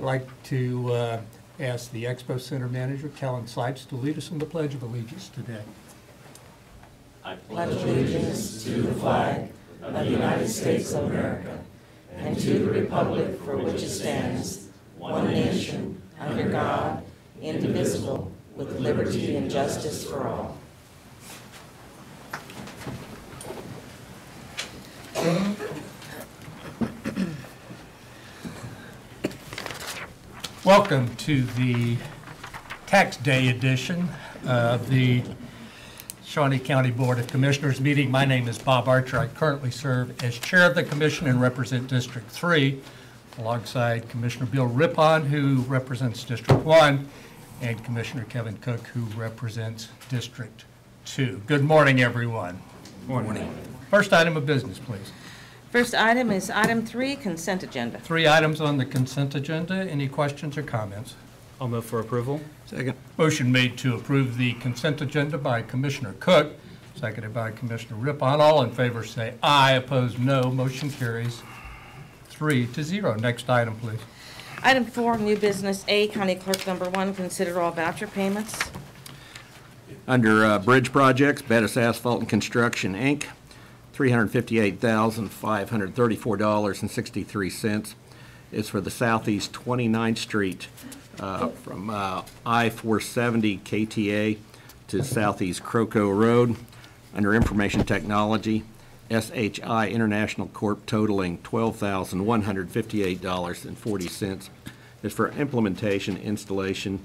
I'd like to ask the Expo Center Manager, Kellen Sipes, to lead us in the Pledge of Allegiance today. I pledge allegiance to the flag of the United States of America and to the republic for which it stands, one nation, under God, indivisible, with liberty and justice for all. Welcome to the Tax Day edition of the Shawnee County Board of Commissioners meeting. My name is Bob Archer. I currently serve as chair of the commission and represent District 3, alongside Commissioner Bill Rippon, who represents District 1, and Commissioner Kevin Cook, who represents District 2. Good morning, everyone. Morning. First item of business, please. First item is item 3, consent agenda. 3 items on the consent agenda. Any questions or comments? I'll move for approval. Second. Motion made to approve the consent agenda by Commissioner Cook, seconded by Commissioner Rippon. All in favor say aye. Opposed, no. Motion carries 3-0. Next item, please. Item 4, new business A, County Clerk number 1, consider all voucher payments. Under bridge projects, Bettis Asphalt and Construction, Inc., $358,534.63 is for the Southeast 29th Street from I-470 KTA to Southeast Croco Road. Under Information Technology, SHI International Corp. Totaling $12,158.40 is for implementation installation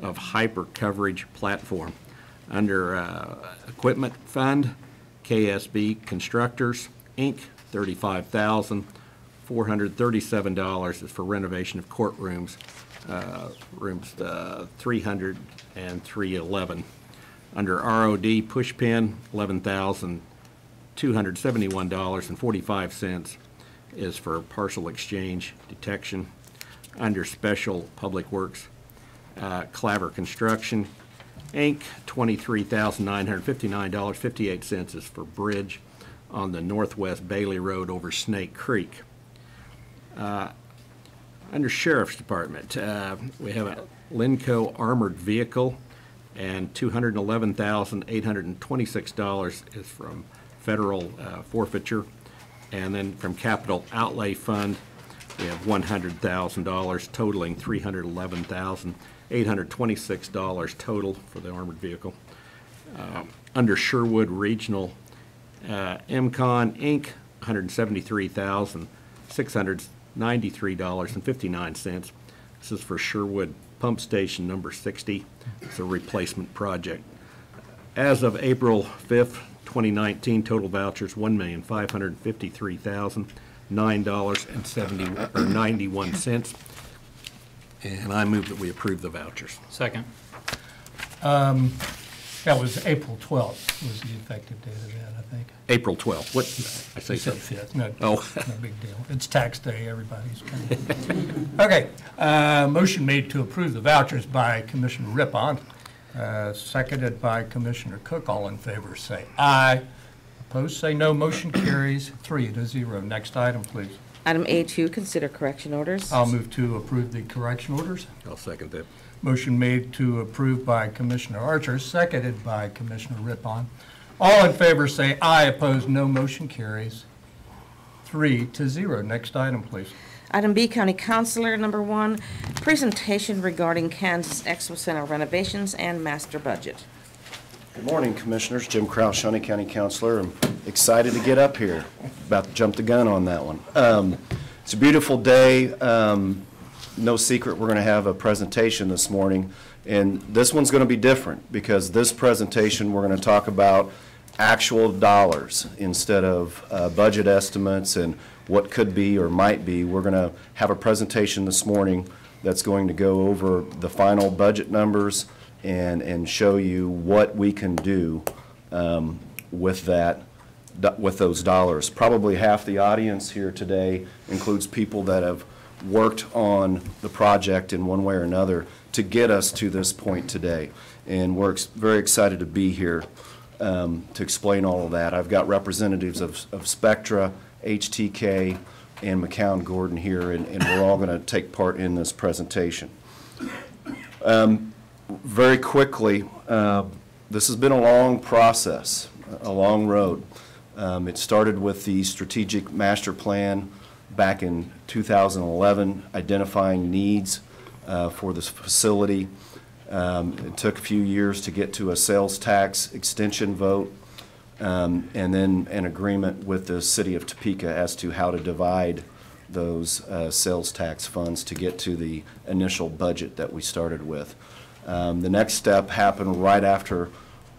of hyper coverage platform. Under Equipment Fund, KSB Constructors, Inc., $35,437 is for renovation of courtrooms, rooms 300 and 311. Under ROD Pushpin, $11,271.45 is for partial exchange detection. Under Special Public Works, Claver Construction, Inc., $23,959.58 is for bridge on the Northwest Bailey Road over Snake Creek. Under Sheriff's Department, we have a Linco armored vehicle, and $211,826 is from federal forfeiture. And then from Capital Outlay Fund, we have $100,000 totaling $311,826 total for the armored vehicle. Under Sherwood Regional MCON, Inc., $173,693.59. This is for Sherwood Pump Station number 60. It's a replacement project. As of April 5th, 2019, total vouchers $1,553,009.91. And I move that we approve the vouchers. Second. That was April 12th was the effective date of that, I think. April 12th. What? I say You said so. 5th. No, Oh. no big deal. It's tax day. Everybody's kind of... Okay. Motion made to approve the vouchers by Commissioner Rippon, seconded by Commissioner Cook. All in favor say aye. Opposed say no. Motion carries 3-0. Next item, please. Item A2, consider correction orders. I'll move to approve the correction orders. I'll second that. Motion made to approve by Commissioner Archer, seconded by Commissioner Rippon. All in favor say aye. Opposed, no. Motion carries 3-0. Next item, please. Item B, County Councilor number 1, presentation regarding Kansas Expo Center renovations and master budget. Good morning, Commissioners. Jim Krause, Shawnee County Councilor. I'm excited to get up here. About to jump the gun on that one. It's a beautiful day. No secret we're going to have a presentation this morning, and this one's going to be different because this presentation we're going to talk about actual dollars instead of budget estimates and what could be or might be. We're going to have a presentation this morning that's going to go over the final budget numbers and show you what we can do with those dollars. Probably half the audience here today includes people that have worked on the project in one way or another to get us to this point today. And we're very excited to be here to explain all of that. I've got representatives of Spectra, HTK, and Mccown Gordon here, and we're all going to take part in this presentation. Very quickly, this has been a long process, a long road. It started with the strategic master plan back in 2011, identifying needs for this facility. It took a few years to get to a sales tax extension vote, and then an agreement with the city of Topeka as to how to divide those sales tax funds to get to the initial budget that we started with. The next step happened right after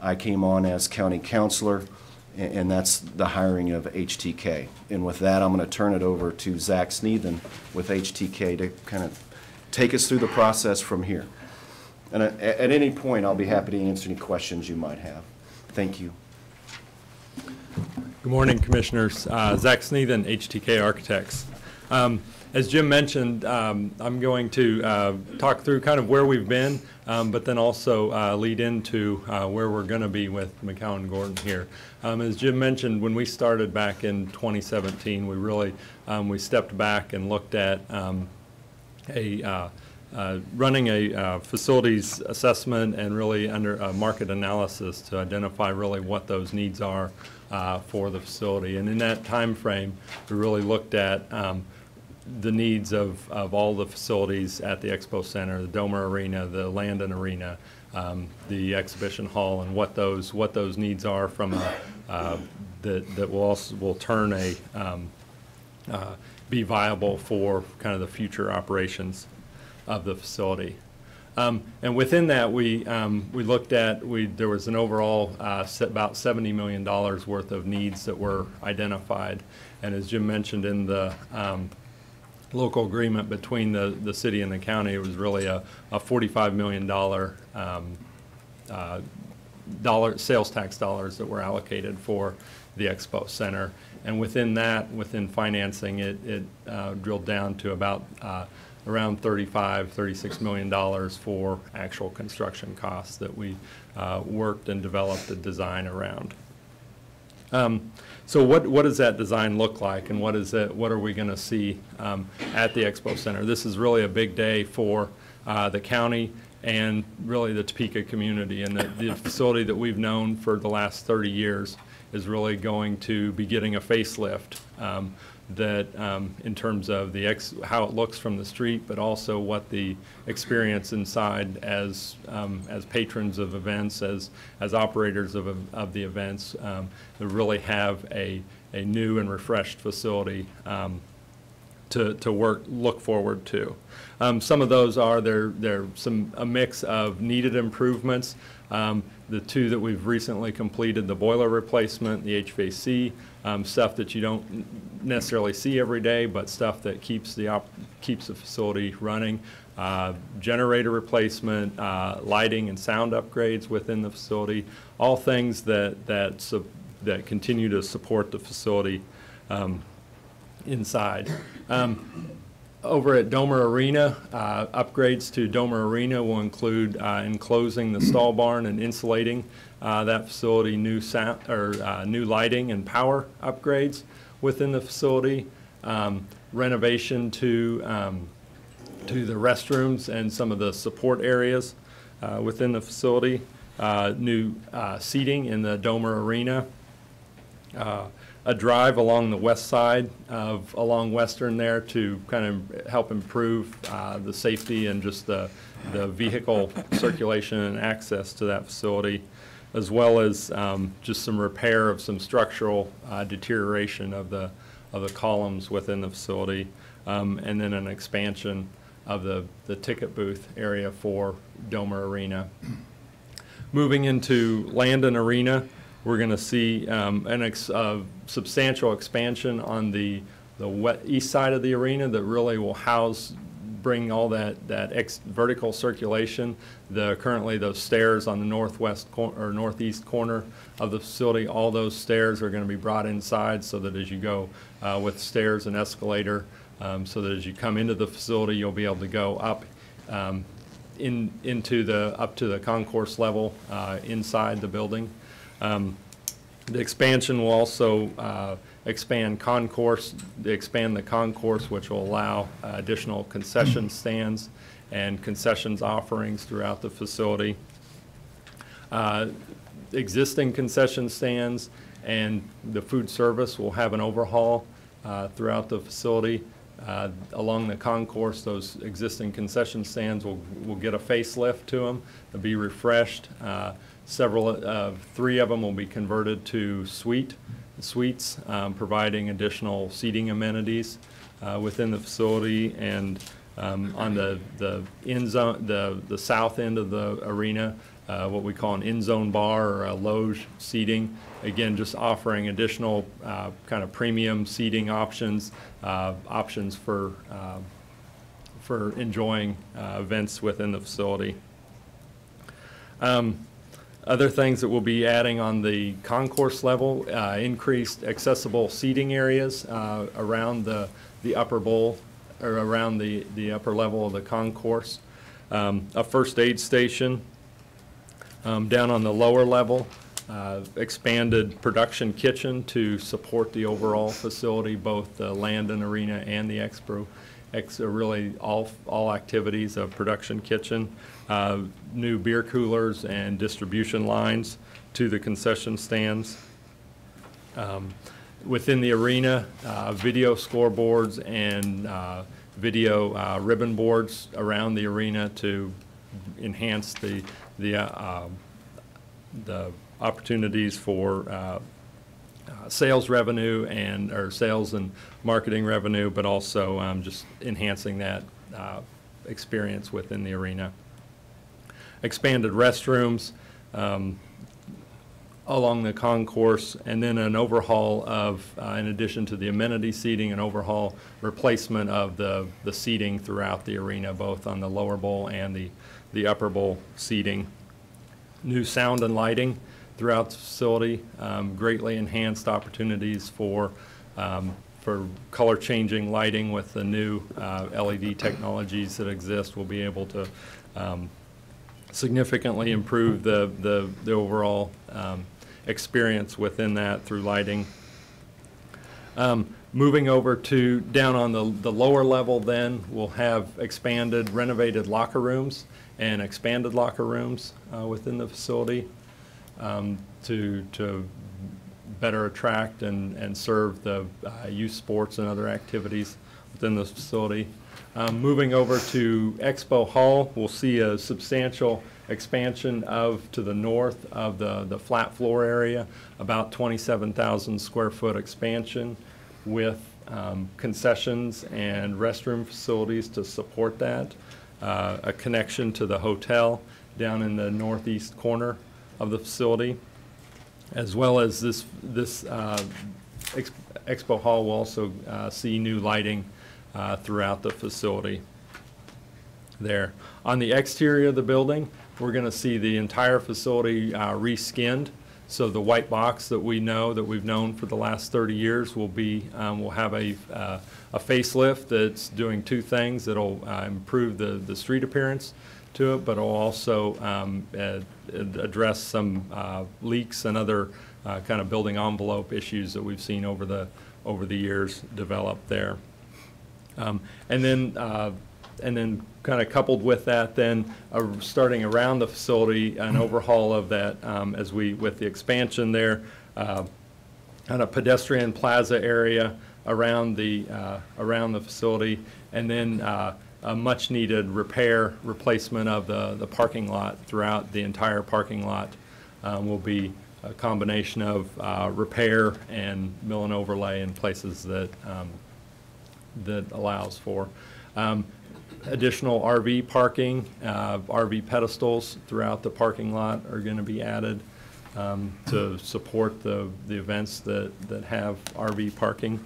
I came on as county councilor, and that's the hiring of HTK. And with that, I'm going to turn it over to Zach Sneathen with HTK to kind of take us through the process from here. And at any point, I'll be happy to answer any questions you might have. Thank you. Good morning, Commissioners. Zach Sneathen, HTK Architects. As Jim mentioned, I'm going to talk through kind of where we've been, but then also lead into where we're going to be with Mccown Gordon here. As Jim mentioned, when we started back in 2017, we really we stepped back and looked at running a facilities assessment and really under a market analysis to identify really what those needs are for the facility. And in that time frame, we really looked at the needs of all the facilities at the Expo Center, the Domer Arena, the Landon Arena, the Exhibition Hall, and what those needs are from that will turn be viable for kind of the future operations of the facility. And within that, we looked at, there was an overall about $70 million worth of needs that were identified. And as Jim mentioned in the local agreement between the city and the county, it was really a $45 million sales tax dollars that were allocated for the Expo Center. And within that, within financing, it drilled down to about around $36 million for actual construction costs that we worked and developed a design around. So what does that design look like, and what are we going to see at the Expo Center? This is really a big day for the county and really the Topeka community, and the facility that we've known for the last 30 years is really going to be getting a facelift. That in terms of how it looks from the street, but also what the experience inside as patrons of events, as operators of the events, to really have a new and refreshed facility to look forward to. Some of those are a mix of needed improvements. The two that we've recently completed, the boiler replacement, the HVAC, stuff that you don't necessarily see every day, but stuff that keeps the facility running. Generator replacement, lighting and sound upgrades within the facility, all things that continue to support the facility inside. Over at Domer Arena, upgrades to Domer Arena will include enclosing the stall barn and insulating that facility, new lighting and power upgrades within the facility, renovation to the restrooms and some of the support areas within the facility, new seating in the Domer Arena, a drive along the west side along Western there to kind of help improve the safety and just the vehicle circulation and access to that facility, as well as just some repair of some structural deterioration of the columns within the facility, and then an expansion of the ticket booth area for Domer Arena. Moving into Landon Arena, we're going to see a substantial expansion on the east side of the arena that really will bring all that vertical circulation. Currently those stairs on the northeast corner of the facility, all those stairs are going to be brought inside so that as you go with stairs and escalator, so that as you come into the facility, you'll be able to go up up to the concourse level inside the building. The expansion will also expand the concourse, which will allow additional concession stands and concessions offerings throughout the facility. Existing concession stands and the food service will have an overhaul throughout the facility. Along the concourse, those existing concession stands will get a facelift to them. They'll be refreshed. Three of them will be converted to suites, providing additional seating amenities within the facility. And on the end zone, the south end of the arena, what we call an in-zone bar or a loge seating. Again, just offering additional kind of premium seating options, for enjoying events within the facility. Other things that we'll be adding on the concourse level, increased accessible seating areas around the upper bowl, or around the upper level of the concourse. A first aid station down on the lower level, expanded production kitchen to support the overall facility, both the Landon Arena and the Expo. Really all activities of production kitchen, new beer coolers and distribution lines to the concession stands. Within the arena, video scoreboards and video ribbon boards around the arena to enhance the opportunities for sales revenue or sales and marketing revenue, but also just enhancing that experience within the arena. Expanded restrooms along the concourse, and then an overhaul of, in addition to the amenity seating, an overhaul replacement of the seating throughout the arena, both on the lower bowl and the upper bowl seating. New sound and lighting throughout the facility, greatly enhanced opportunities for color changing lighting with the new LED technologies that exist. We'll be able to significantly improve the overall experience within that through lighting. Moving over to down on the lower level, then we'll have expanded, renovated locker rooms and expanded locker rooms within the facility to better attract and serve the youth sports and other activities within the facility. Moving over to Expo Hall, we'll see a substantial expansion to the north of the flat floor area, about 27,000 square foot expansion with concessions and restroom facilities to support that. A connection to the hotel down in the northeast corner of the facility, as well as this Expo Hall will also see new lighting throughout the facility there. On the exterior of the building, we're going to see the entire facility reskinned. So the white box that we've known for the last 30 years will have a facelift that's doing two things. It'll improve the street appearance to it, but it'll also address some leaks and other kind of building envelope issues that we've seen over the years develop there. And then kind of coupled with that, then starting around the facility, an overhaul of that with the expansion there, kind of pedestrian plaza area around the facility, and then a much needed replacement of the parking lot throughout the entire parking lot will be a combination of repair and mill and overlay in places that allows for. Additional RV parking, RV pedestals throughout the parking lot are going to be added to support the events that have RV parking.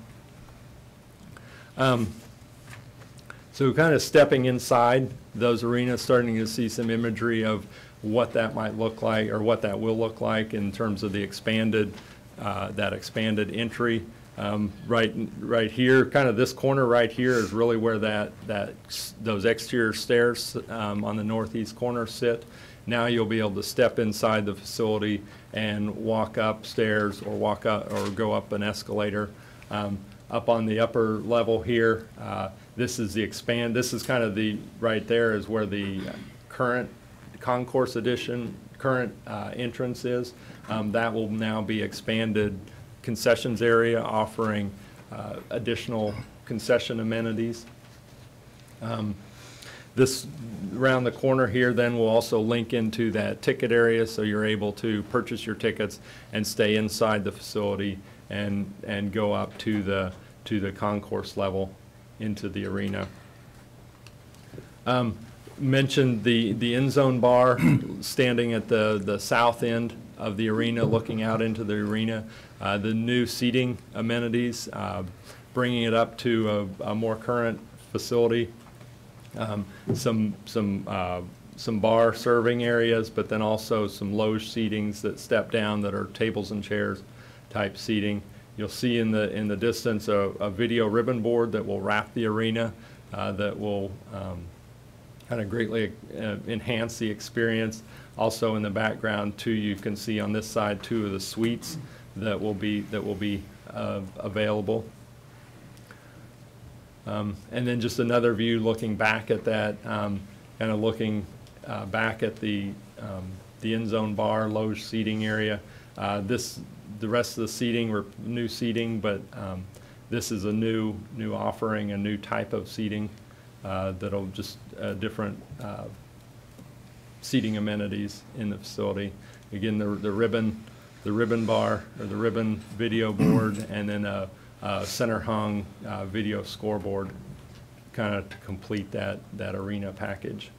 So kind of stepping inside those arenas, starting to see some imagery of what that might look like, or what that will look like in terms of the expanded entry. Right here, kind of this corner right here is really where those exterior stairs on the northeast corner sit. Now you'll be able to step inside the facility and walk upstairs or go up an escalator Up on the upper level here, this is kind of right there is where the current concourse addition, current entrance is. That will now be expanded concessions area offering additional concession amenities. This around the corner here then will also link into that ticket area, so you're able to purchase your tickets and stay inside the facility and go up to the concourse level into the arena. Mentioned the end zone bar standing at the south end of the arena, looking out into the arena. The new seating amenities, bringing it up to a more current facility. Some bar serving areas, but then also some loge seatings that step down that are tables and chairs type seating. You'll see in the distance a video ribbon board that will wrap the arena, that will kind of greatly enhance the experience. Also in the background too, you can see on this side 2 of the suites that will be available. And then just another view looking back at that, kind of looking back at the end zone bar, loge seating area. The rest of the seating were new seating, but this is a new offering, a new type of seating that'll just different seating amenities in the facility. Again, the ribbon bar or the ribbon video board, and then a center hung video scoreboard, kind of to complete that arena package.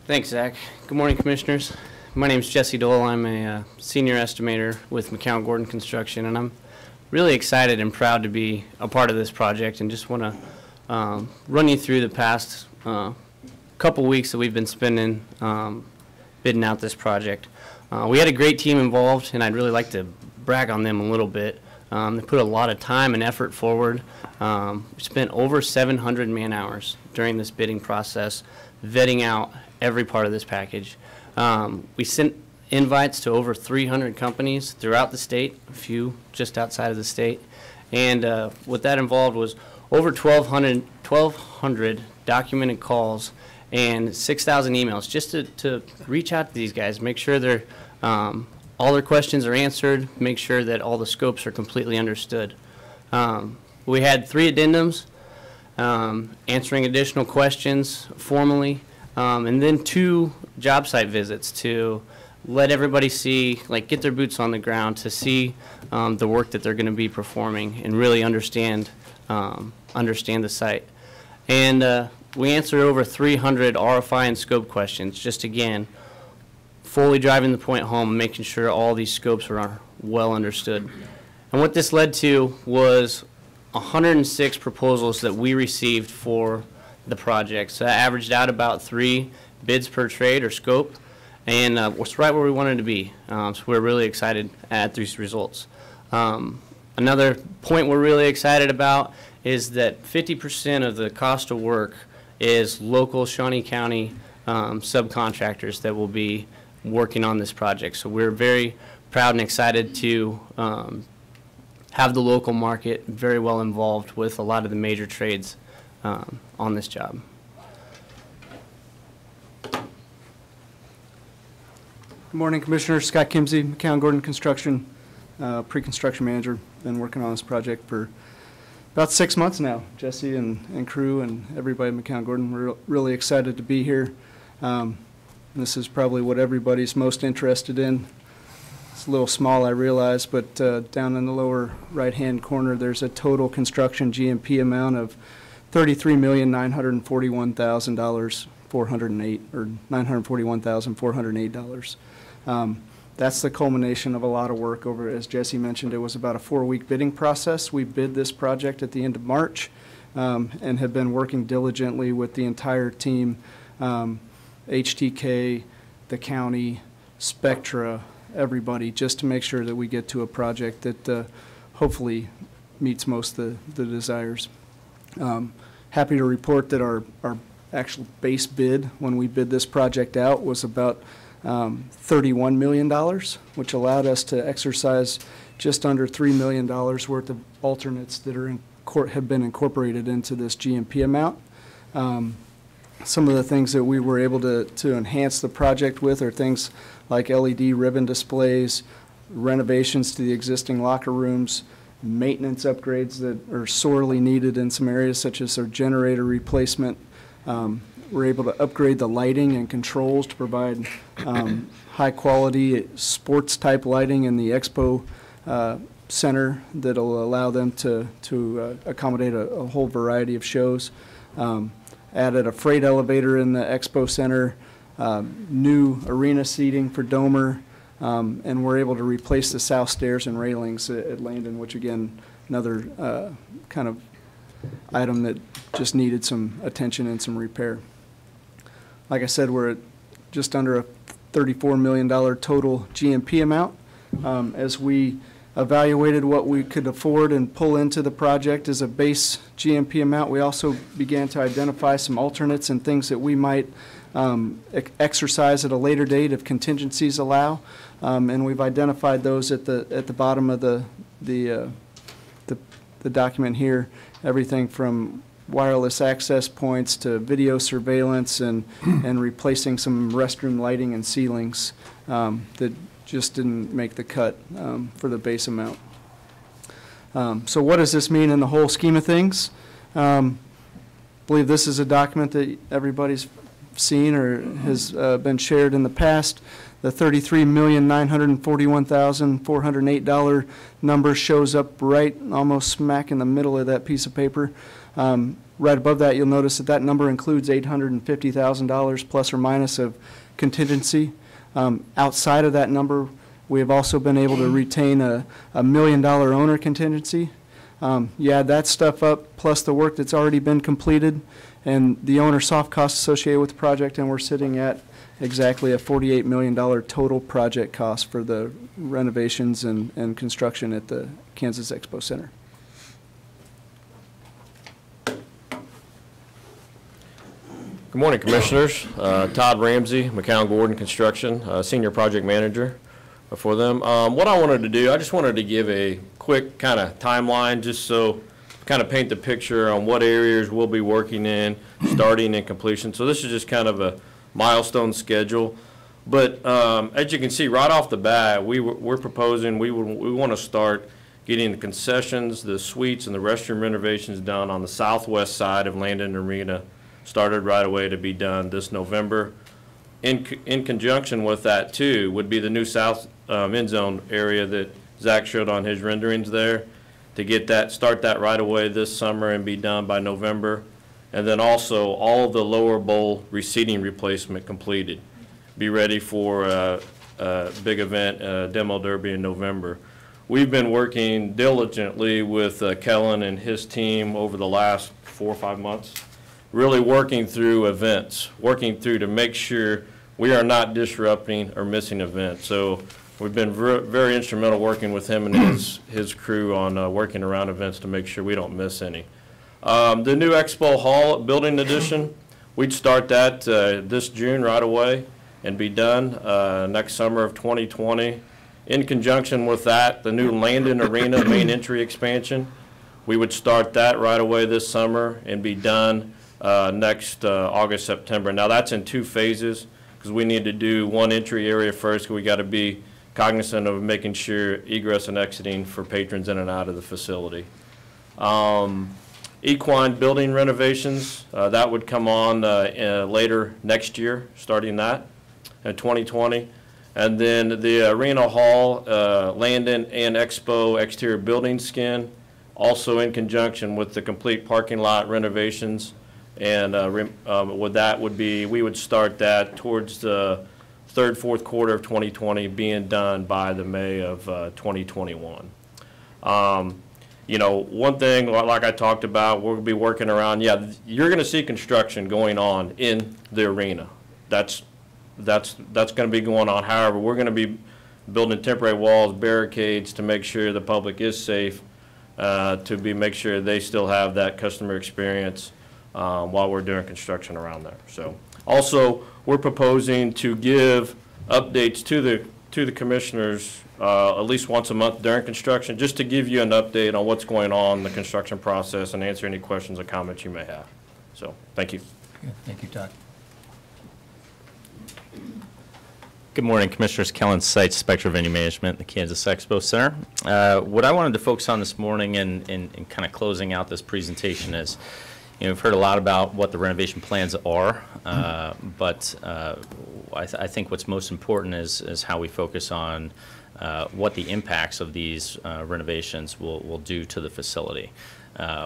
Thanks, Zach. Good morning, Commissioners. My name is Jesse Dole. I'm a senior estimator with McCown Gordon Construction, and I'm really excited and proud to be a part of this project, and just want to run you through the past couple weeks that we've been spending bidding out this project. We had a great team involved, and I'd really like to brag on them a little bit. They put a lot of time and effort forward. We spent over 700 man-hours during this bidding process, vetting out every part of this package. We sent invites to over 300 companies throughout the state, a few just outside of the state, and what that involved was over 1,200 documented calls and 6,000 emails just to reach out to these guys, make sure they're all their questions are answered, make sure that all the scopes are completely understood. We had 3 addendums, answering additional questions formally, and then 2 job site visits to let everybody see, like, get their boots on the ground to see the work that they're going to be performing and really understand the site. And we answered over 300 RFI and scope questions, just again, fully driving the point home, making sure all these scopes are well understood. And what this led to was 106 proposals that we received for the project. So that averaged out about 3 bids per trade or scope, and it's right where we wanted to be. So we're really excited at these results. Another point we're really excited about is that 50% of the cost of work is local Shawnee County subcontractors that will be working on this project. So we're very proud and excited to have the local market very well involved with a lot of the major trades on this job. Good morning, Commissioner. Scott Kimsey, McCown Gordon Construction, pre-construction manager. Been working on this project for about 6 months now. Jesse and crew and everybody at McCown Gordon, we're really excited to be here. This is probably what everybody's most interested in. It's a little small, I realize, but down in the lower right-hand corner, there's a total construction GMP amount of $33,941,408, or $941,408. That's the culmination of a lot of work over, as Jesse mentioned, it was about a 4-week bidding process. We bid this project at the end of March and have been working diligently with the entire team, HTK, the county, Spectra, everybody, just to make sure that we get to a project that hopefully meets most of the desires. Happy to report that our actual base bid when we bid this project out was about $31 million, which allowed us to exercise just under $3 million worth of alternates that are have been incorporated into this GMP amount. Some of the things that we were able to enhance the project with are things like LED ribbon displays, renovations to the existing locker rooms, maintenance upgrades that are sorely needed in some areas, such as our generator replacement. We're able to upgrade the lighting and controls to provide high-quality sports-type lighting in the Expo Center that'll allow them to accommodate a whole variety of shows. Added a freight elevator in the Expo Center, new arena seating for Domer, and we're able to replace the south stairs and railings at Landon, which again, another kind of item that just needed some attention and some repair. Like I said, we're at just under a $34 million total GMP amount. As we evaluated what we could afford and pull into the project as a base GMP amount, we also began to identify some alternates and things that we might exercise at a later date if contingencies allow. And we've identified those at the bottom of the document here. Everything from wireless access points to video surveillance and replacing some restroom lighting and ceilings that just didn't make the cut for the base amount. So what does this mean in the whole scheme of things? I believe this is a document that everybody's seen or has been shared in the past. The $33,941,408 number shows up right almost smack in the middle of that piece of paper. Right above that, you'll notice that number includes $850,000 plus or minus of contingency. Outside of that number, we have also been able to retain a $1 million owner contingency. You add that stuff up, plus the work that's already been completed, and the owner soft costs associated with the project, and we're sitting at exactly a $48 million total project cost for the renovations and construction at the Kansas Expo Center. Good morning, Commissioners. Todd Ramsey, Mccown Gordon Construction, Senior Project Manager for them. What I wanted to do, I just wanted to give a quick kind of timeline just so kind of paint the picture on what areas we'll be working in, starting and completion. So this is just kind of a milestone schedule. But as you can see right off the bat, we're proposing we want to start getting the concessions, the suites, and the restroom renovations done on the southwest side of Landon Arena. Started right away to be done this November. In conjunction with that, too, would be the new south end zone area that Zach showed on his renderings there, to get that, start that right away this summer and be done by November. And then also all of the lower bowl reseating replacement completed. Be ready for a big event, Demo Derby in November. We've been working diligently with Kellen and his team over the last 4 or 5 months. Really working through events, working through to make sure we are not disrupting or missing events. So we've been very instrumental working with him and his crew on working around events to make sure we don't miss any. The new Expo Hall building addition, we'd start that this June right away and be done next summer of 2020. In conjunction with that, the new Landon Arena main entry expansion, we would start that right away this summer and be done next August, September. Now that's in 2 phases because we need to do one entry area first. We got to be cognizant of making sure egress and exiting for patrons in and out of the facility. Equine building renovations, that would come on later next year, starting that in 2020. And then the Arena Hall, Landon and Expo exterior building skin, also in conjunction with the complete parking lot renovations. And with that would be, we would start that towards the 3rd, 4th quarter of 2020, being done by the May of 2021. You know, one thing, like I talked about, we'll be working around, yeah, you're going to see construction going on in the arena. That's going to be going on. However, we're going to be building temporary walls, barricades to make sure the public is safe, make sure they still have that customer experience. while we're doing construction around there. So also, we're proposing to give updates to the commissioners at least once a month during construction, just to give you an update on what's going on in the construction process and answer any questions or comments you may have. So, thank you. Yeah, thank you, Todd. Good morning, Commissioners. Kellen Seitz, Spectra Venue Management, the Kansas Expo Center. What I wanted to focus on this morning and kind of closing out this presentation is, we've heard a lot about what the renovation plans are, but I think what's most important is how we focus on what the impacts of these renovations will do to the facility.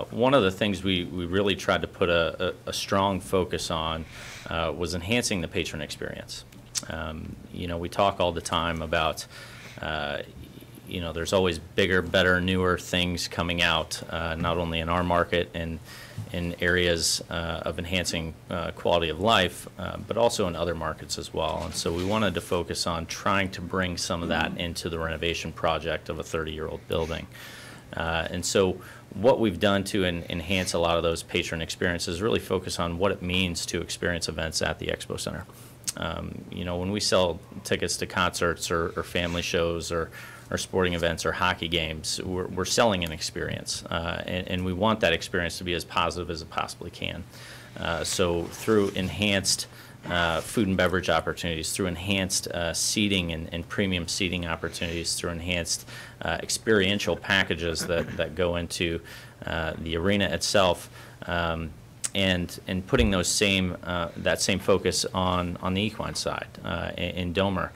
One of the things we really tried to put a strong focus on was enhancing the patron experience. We talk all the time about, there's always bigger, better, newer things coming out, not only in our market and in areas of enhancing quality of life, but also in other markets as well. And so we wanted to focus on trying to bring some of that into the renovation project of a 30-year-old building. And so what we've done to enhance a lot of those patron experiences is really focus on what it means to experience events at the Expo Center. When we sell tickets to concerts or family shows or sporting events or hockey games, we're selling an experience, and we want that experience to be as positive as it possibly can. So through enhanced food and beverage opportunities, through enhanced seating and premium seating opportunities, through enhanced experiential packages that go into the arena itself, and putting those that same focus on the equine side in Domer.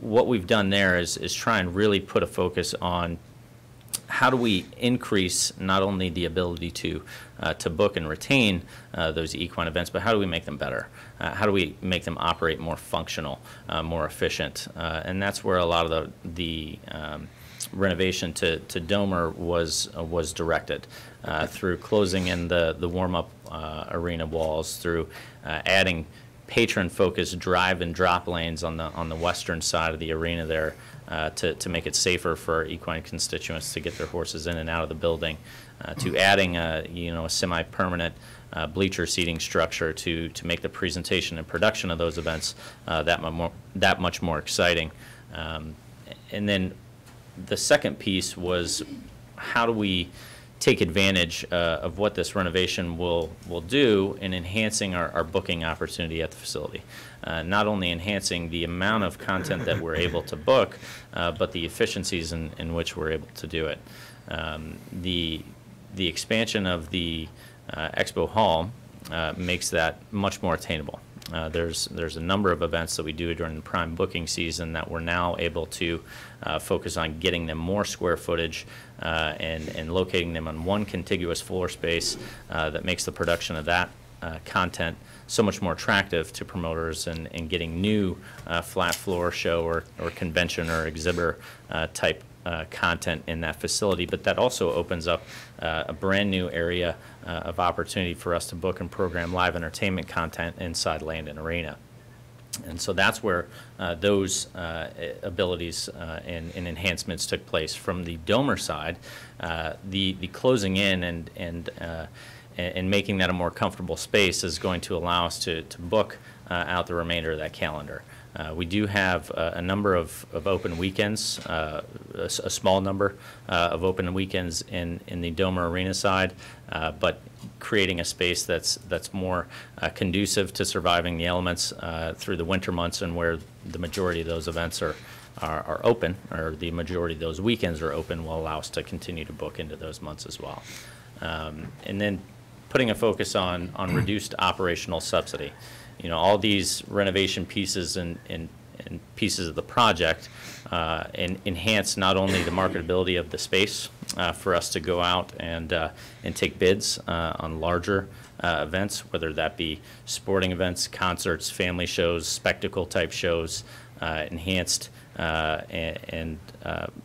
What we've done there is try and really put a focus on how do we increase not only the ability to book and retain those equine events, but how do we make them better? How do we make them operate more functional, more efficient? And that's where a lot of the renovation to Domer was directed, through closing in the warm-up arena walls, through adding patron-focused drive and drop lanes on the western side of the arena there, to make it safer for our equine constituents to get their horses in and out of the building, to adding a semi-permanent bleacher seating structure to make the presentation and production of those events that much more exciting. And then the second piece was, how do we take advantage of what this renovation will do in enhancing our booking opportunity at the facility. Not only enhancing the amount of content that we're able to book, but the efficiencies in which we're able to do it. The expansion of the Expo Hall makes that much more attainable. There's a number of events that we do during the prime booking season that we're now able to focus on getting them more square footage and locating them on one contiguous floor space that makes the production of that content so much more attractive to promoters and getting new flat floor show or convention or exhibitor type content in that facility. But that also opens up a brand new area of opportunity for us to book and program live entertainment content inside Landon Arena. And so that's where those abilities and enhancements took place. From the Domer side, the closing in and making that a more comfortable space is going to allow us to book out the remainder of that calendar. We do have a number of open weekends, a small number of open weekends in the Domer Arena side, but creating a space that's more conducive to surviving the elements through the winter months, and where the majority of those events are open, or the majority of those weekends are open, will allow us to continue to book into those months as well. And then putting a focus on reduced operational subsidy. All these renovation pieces and pieces of the project enhance not only the marketability of the space for us to go out and take bids on larger events, whether that be sporting events, concerts, family shows, spectacle type shows, enhanced and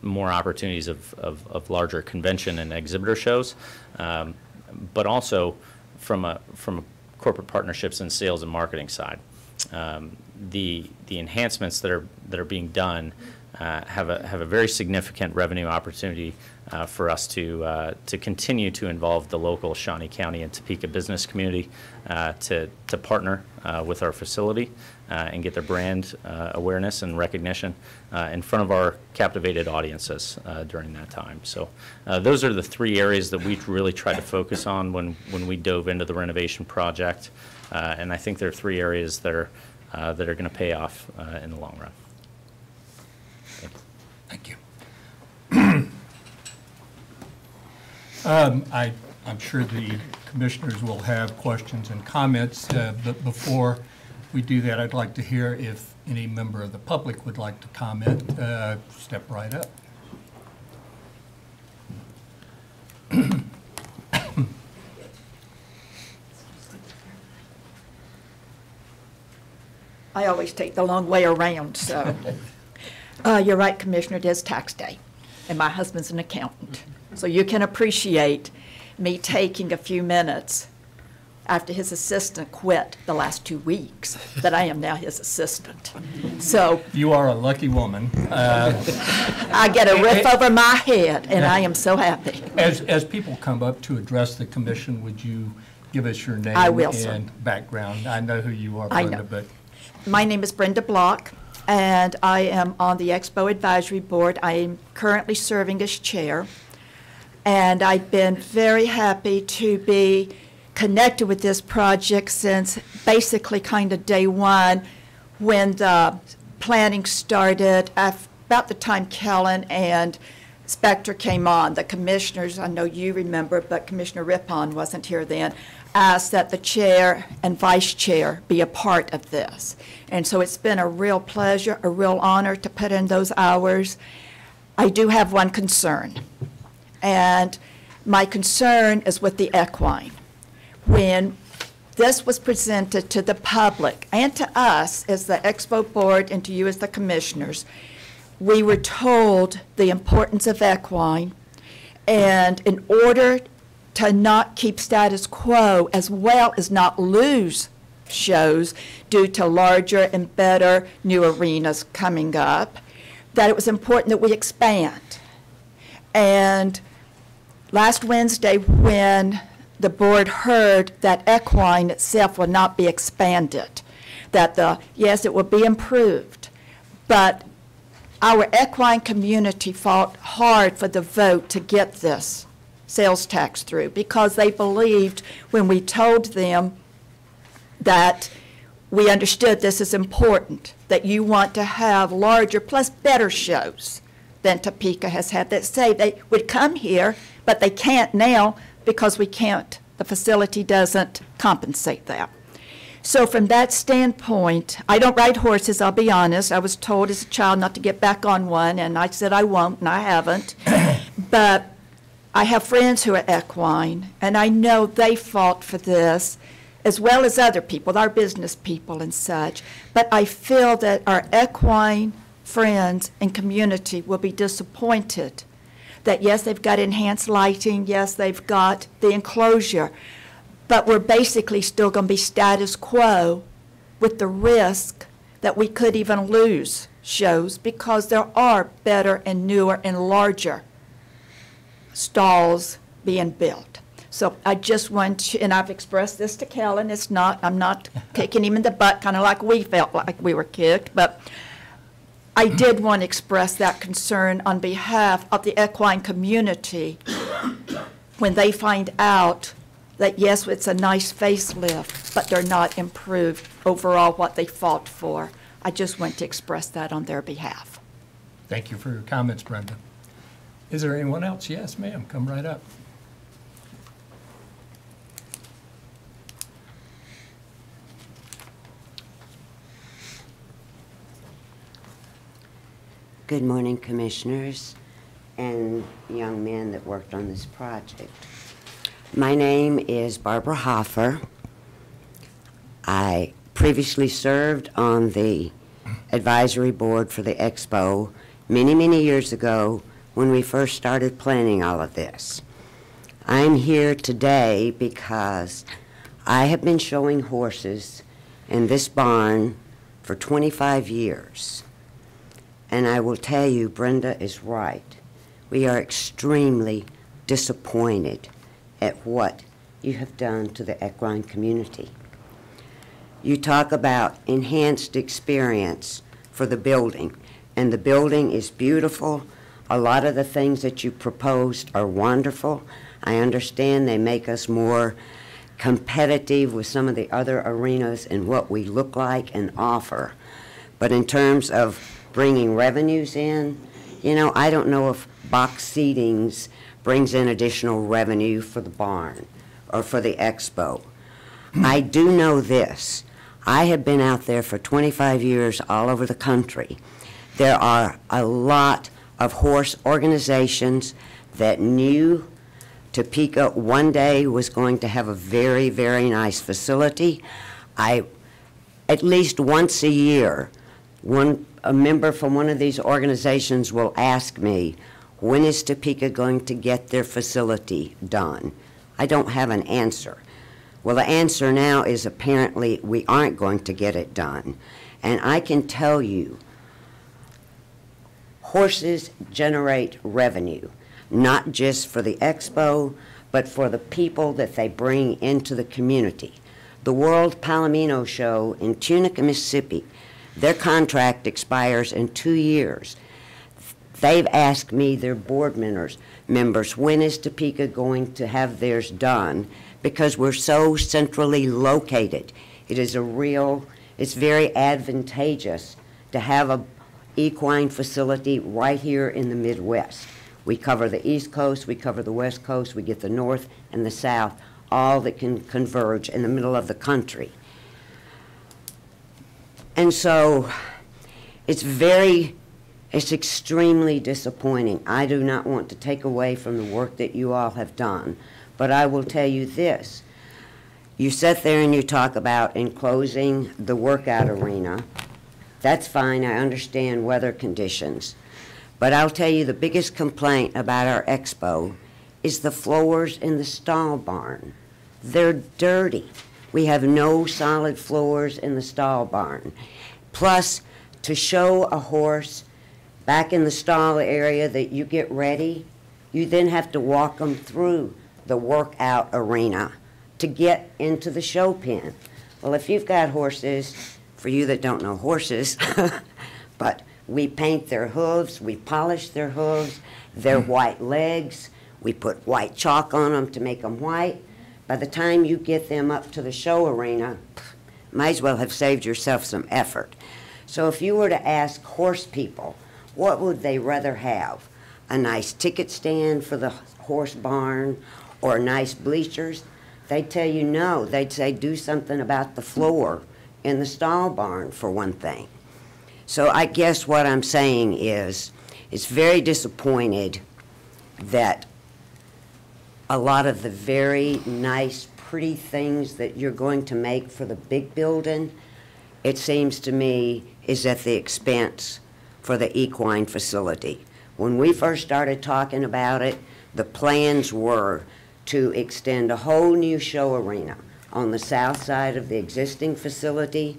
more opportunities of larger convention and exhibitor shows, but also from a corporate partnerships and sales and marketing side. The enhancements that are being done have a very significant revenue opportunity for us to continue to involve the local Shawnee County and Topeka business community to partner with our facility and get their brand awareness and recognition in front of our captivated audiences during that time. So those are the three areas that we really tried to focus on when we dove into the renovation project, and I think there are three areas that are going to pay off in the long run. Thank you. I'm sure the commissioners will have questions and comments, but before we do that, I'd like to hear if any member of the public would like to comment. Step right up. I always take the long way around, so. You're right, Commissioner, it is tax day, and my husband's an accountant. So you can appreciate me taking a few minutes after his assistant quit the last 2 weeks, that I am now his assistant. So. You are a lucky woman. I get a roof over my head, and I am so happy. As people come up to address the commission, would you give us your name I will, sir. And background? I know who you are, I Brenda, know. but. My name is Brenda Block, and I am on the Expo Advisory Board. I am currently serving as chair, and I've been very happy to be connected with this project since basically kind of day one when the planning started, about the time Kellen and Spector came on. The commissioners, I know you remember, but Commissioner Rippon wasn't here then, asked that the chair and vice chair be a part of this. And so it's been a real pleasure, a real honor to put in those hours. I do have one concern, and my concern is with the equine. When this was presented to the public and to us as the Expo Board and to you as the commissioners, we were told the importance of equine, and in order to not keep status quo as well as not lose shows due to larger and better new arenas coming up, that it was important that we expand. And last Wednesday, when the board heard that equine itself will not be expanded, that yes, it will be improved, but our equine community fought hard for the vote to get this sales tax through because they believed when we told them that we understood this is important, that you want to have larger plus better shows than Topeka has had, that say they would come here, but they can't now because we can't, the facility doesn't compensate that. So from that standpoint, I don't ride horses, I'll be honest. I was told as a child not to get back on one, and I said I won't, and I haven't. But I have friends who are equine, and I know they fought for this, as well as other people, our business people and such. But I feel that our equine friends and community will be disappointed that, yes, they've got enhanced lighting, yes, they've got the enclosure, but we're basically still going to be status quo with the risk that we could even lose shows because there are better and newer and larger stalls being built. So I just want to, and I've expressed this to Kellen, I'm not kicking him in the butt, kind of like we felt like we were kicked, but I did want to express that concern on behalf of the equine community when they find out that, yes, it's a nice facelift, but they're not improved overall what they fought for. I just want to express that on their behalf. Thank you for your comments, Brenda. Is there anyone else? Yes, ma'am. Come right up. Good morning, commissioners and young men that worked on this project. My name is Barbara Hoffer. I previously served on the advisory board for the Expo many, many years ago when we first started planning all of this. I'm here today because I have been showing horses in this barn for 25 years. And I will tell you, Brenda is right. We are extremely disappointed at what you have done to the equine community. You talk about enhanced experience for the building, and the building is beautiful. A lot of the things that you proposed are wonderful. I understand they make us more competitive with some of the other arenas and what we look like and offer. But in terms of bringing revenues in, you know, I don't know if box seatings brings in additional revenue for the barn or for the expo. I do know this. I have been out there for 25 years all over the country. There are a lot of horse organizations that knew Topeka one day was going to have a very, very nice facility. At least once a year, a member from one of these organizations will ask me, when is Topeka going to get their facility done? I don't have an answer. Well, the answer now is apparently we aren't going to get it done. And I can tell you, horses generate revenue, not just for the expo, but for the people that they bring into the community. The World Palomino Show in Tunica, Mississippi, their contract expires in 2 years. They've asked me, their board members, when is Topeka going to have theirs done? Because we're so centrally located. It's very advantageous to have a equine facility right here in the Midwest. We cover the East Coast, we cover the West Coast, we get the North and the South, all that can converge in the middle of the country. And so it's extremely disappointing. I do not want to take away from the work that you all have done, but I will tell you this. You sit there and you talk about enclosing the workout arena. That's fine, I understand weather conditions. But I'll tell you the biggest complaint about our expo is the floors in the stall barn. They're dirty. We have no solid floors in the stall barn. Plus, to show a horse back in the stall area that you get ready, you then have to walk them through the workout arena to get into the show pen. Well, if you've got horses, for you that don't know horses, but we paint their hooves, we polish their hooves, their white legs, we put white chalk on them to make them white. By the time you get them up to the show arena, might as well have saved yourself some effort. So if you were to ask horse people, what would they rather have? A nice ticket stand for the horse barn or nice bleachers? They'd tell you no. They'd say do something about the floor in the stall barn for one thing. So I guess what I'm saying is it's very disappointed that a lot of the very nice, pretty things that you're going to make for the big building, it seems to me, is at the expense for the equine facility. When we first started talking about it, the plans were to extend a whole new show arena on the south side of the existing facility,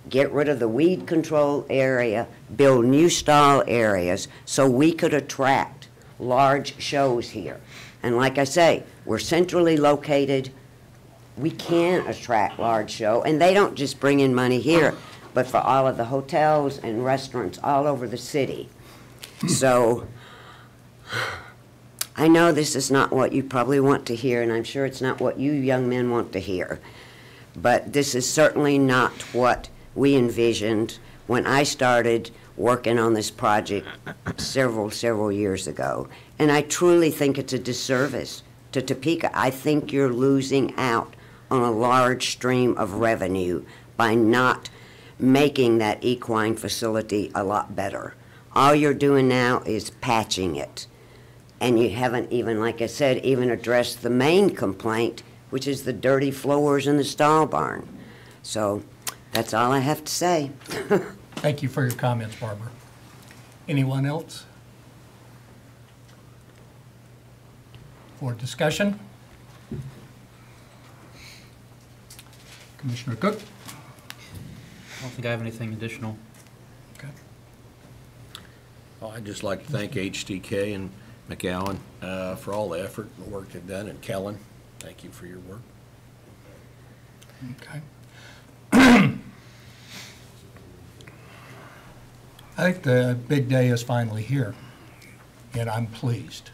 get rid of the weed control area, build new stall areas so we could attract large shows here. And like I say, we're centrally located. We can attract large show, and they don't just bring in money here, but for all of the hotels and restaurants all over the city. So I know this is not what you probably want to hear, and I'm sure it's not what you young men want to hear, but this is certainly not what we envisioned when I started working on this project several years ago. And I truly think it's a disservice to Topeka. I think you're losing out on a large stream of revenue by not making that equine facility a lot better. All you're doing now is patching it. And you haven't even, like I said, even addressed the main complaint, which is the dirty floors in the stall barn. So that's all I have to say. Thank you for your comments, Barbara. Anyone else? For discussion? Commissioner Cook? I don't think I have anything additional. Okay. I'd just like to thank HTK and Mccown for all the effort and work they've done, and Kellen, thank you for your work. Okay. I think the big day is finally here, and I'm pleased.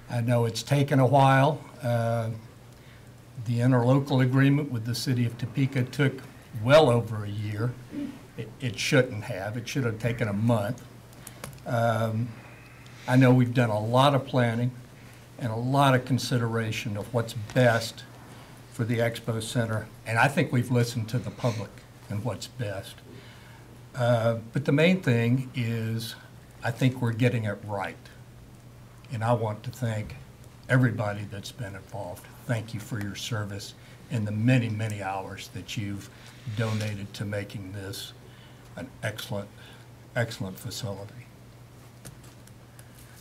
I know it's taken a while. The interlocal agreement with the city of Topeka took well over a year. It shouldn't have. It should have taken a month. I know we've done a lot of planning and a lot of consideration of what's best for the Expo Center, and I think we've listened to the public and what's best. But the main thing is I think we're getting it right. And I want to thank everybody that's been involved. Thank you for your service and the many, many hours that you've donated to making this an excellent, excellent facility.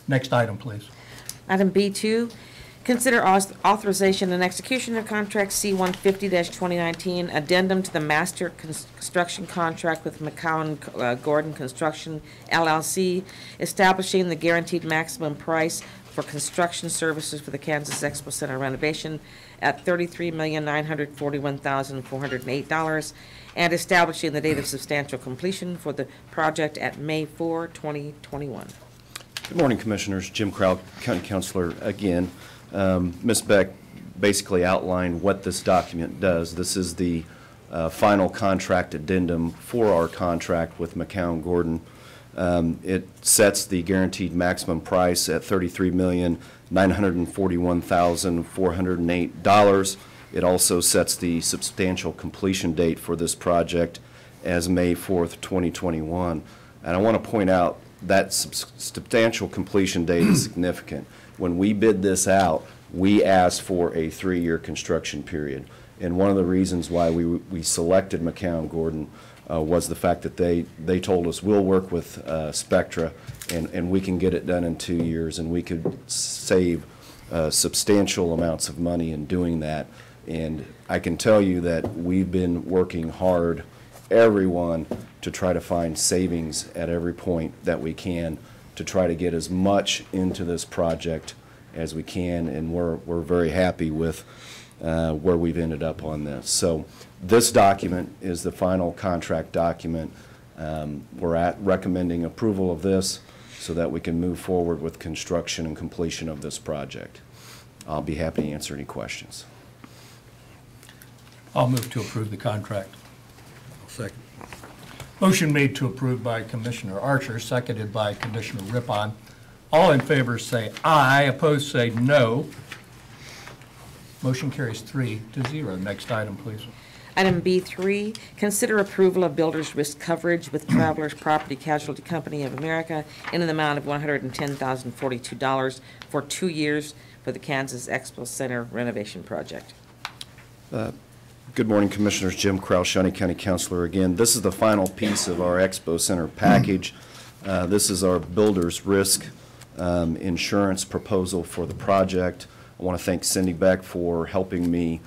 Next item, please. Item B2, consider authorization and execution of contract C-150-2019, addendum to the master construction contract with Mccown Gordon Construction, LLC, establishing the guaranteed maximum price for construction services for the Kansas Expo Center renovation at $33,941,408, and establishing the date of substantial completion for the project at May 4, 2021. Good morning, Commissioners. Jim Crowell, County Councilor again. Ms. Beck basically outlined what this document does. This is the final contract addendum for our contract with Mccown Gordon. It sets the guaranteed maximum price at $33,941,408. It also sets the substantial completion date for this project as May 4th, 2021. And I want to point out that substantial completion date is significant. When we bid this out, we asked for a 3-year construction period. And one of the reasons why we selected Mccown Gordon was the fact that they told us we'll work with Spectra and we can get it done in 2 years, and we could save substantial amounts of money in doing that. And I can tell you that we've been working hard, everyone, to try to find savings at every point that we can to try to get as much into this project as we can, and we're very happy with where we've ended up on this. So this document is the final contract document. We're recommending approval of this so that we can move forward with construction and completion of this project. I'll be happy to answer any questions. I'll move to approve the contract. Second. Motion made to approve by Commissioner Archer, seconded by Commissioner Rippon. All in favor say aye, opposed say no. Motion carries 3-0. Next item, please. Item B3, consider approval of builder's risk coverage with Travelers Property Casualty Company of America in an amount of $110,042 for 2 years for the Kansas Expo Center renovation project. Good morning, Commissioners. Jim Crowell, Shawnee County Councilor again. This is the final piece of our Expo Center package. This is our builder's risk insurance proposal for the project. I want to thank Cindy Beck for helping me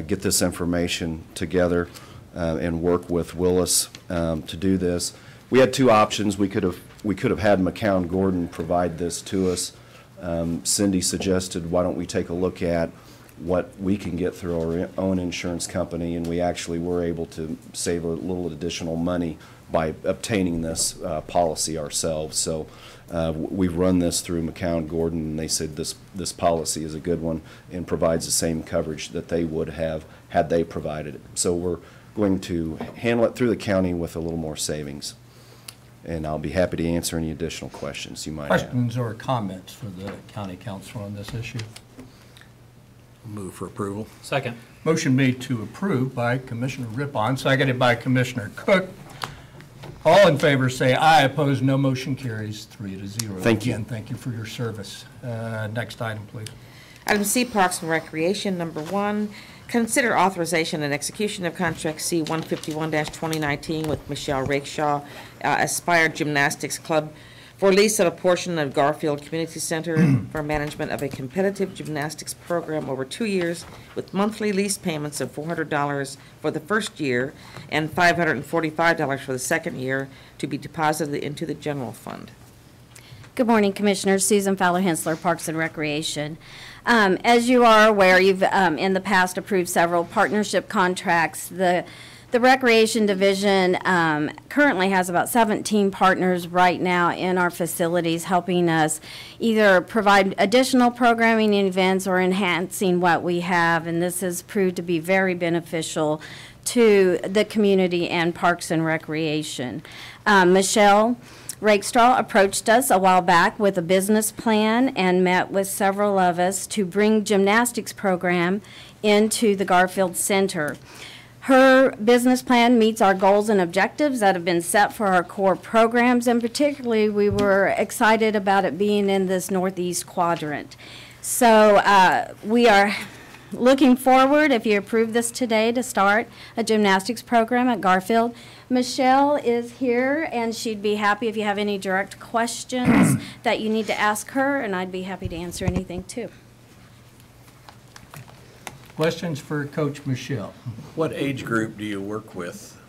get this information together and work with Willis to do this. We had two options. We could have had Mccown Gordon provide this to us. Cindy suggested, why don't we take a look at what we can get through our own insurance company, and we actually were able to save a little additional money by obtaining this policy ourselves. So we've run this through Mccown Gordon, and they said this policy is a good one and provides the same coverage that they would have had they provided it. So we're going to handle it through the county with a little more savings. And I'll be happy to answer any additional questions you might have. Questions or comments for the county council on this issue? Move for approval. Second. Motion made to approve by Commissioner Rippon, seconded by Commissioner Cook. All in favor say aye, opposed no. Motion carries 3-0. Thank you. Again, thank you for your service. Next item, please. Item C, Parks and Recreation, number 1, consider authorization and execution of contract C-151-2019 with Michelle Rakeshaw, Aspire Gymnastics Club, for lease of a portion of Garfield Community Center for management of a competitive gymnastics program over 2 years with monthly lease payments of $400 for the first year and $545 for the second year to be deposited into the general fund. Good morning, Commissioners. Susan Fowler-Hensler, Parks and Recreation. As you are aware, you've in the past approved several partnership contracts. The Recreation Division currently has about 17 partners right now in our facilities, helping us either provide additional programming and events or enhancing what we have, and this has proved to be very beneficial to the community and Parks and Recreation. Michelle Rakestraw approached us a while back with a business plan and met with several of us to bring gymnastics program into the Garfield Center. Her business plan meets our goals and objectives that have been set for our core programs, and particularly we were excited about it being in this northeast quadrant. So we are looking forward, if you approve this today, to start a gymnastics program at Garfield. Michelle is here, and she'd be happy if you have any direct questions that you need to ask her, and I'd be happy to answer anything too. Questions for Coach Michelle? What age group do you work with?